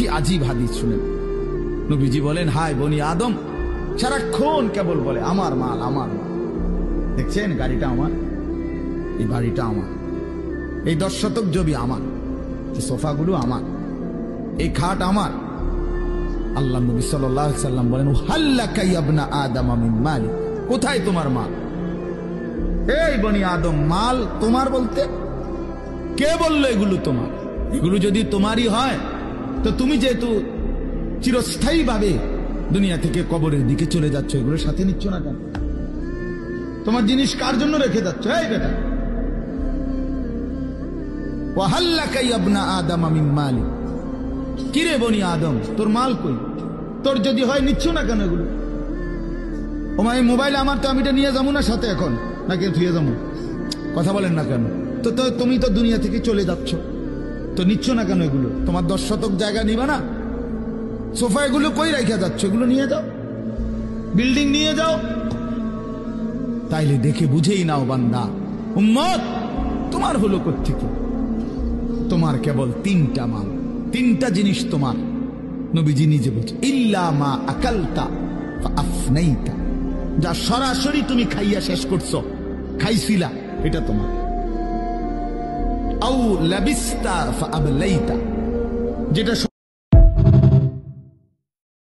কি আজীব হাদিস শুনেন। নবীজি বলেন, হায় বনি আদম, সারাক্ষণ কেবল বলে আমার মাল আমার মাল। দেখছেন গাড়িটা আমার, এই বাড়িটা আমার, এই 10 শতক জমি আমার, এই সোফাগুলো আমার, এই খাট আমার। আল্লাহ নবী সাল্লাল্লাহু আলাইহি সাল্লাম বলেন, হাল্লাকা ইয়া ইবনা আদম মিন মালিক, কোথায় তোমার মাল? এই বনি আদম, মাল তোমার বলতে কে বললো এগুলো তোমার? এগুলো যদি তোমারই হয় তো তুমি যেহেতু চিরস্থায়ী ভাবে দুনিয়া থেকে কবরের দিকে চলে যাচ্ছ, এগুলোর সাথে নিচ্ছ না কেন? তোমার জিনিস কার জন্য রেখে যাচ্ছ? এই বেটা, ওয়াহাল্লাকা ইয়া ইবনা আদম মিন মালিক, কিরে বনি আদম, তোর মাল কই? তোর যদি হয় নিচ্ছ না কেন এগুলো? ওমা এই মোবাইল আমার, তো আমি এটা নিয়ে যাবো না সাথে এখন, নাকি ধুয়ে যাবো? কথা বলেন না কেন? তো তুমি তো দুনিয়া থেকে চলে যাচ্ছ, তো নিচ্ছ না কেন এগুলো? তোমার 10 শতক জায়গা নিবা না? সোফা এগুলো কই রাখা যাচ্ছ? এগুলো নিয়ে যাও, বিল্ডিং নিয়ে যাও। তাইলে দেখে বুঝেই নাও বান্দা, উম্মত তোমার হলো কোত্থেকে? তোমার কেবল 3টা মাল, 3টা জিনিস তোমার। নবীজি নিজে বলছে, ইল্লা মা আকালতা ফাআফনাইতা, যা সরাসরি তুমি খাইয়া শেষ করছো, খাইছিলা, এটা তোমার। আও লাবিস্তা ফাআবলাইতা, যেটা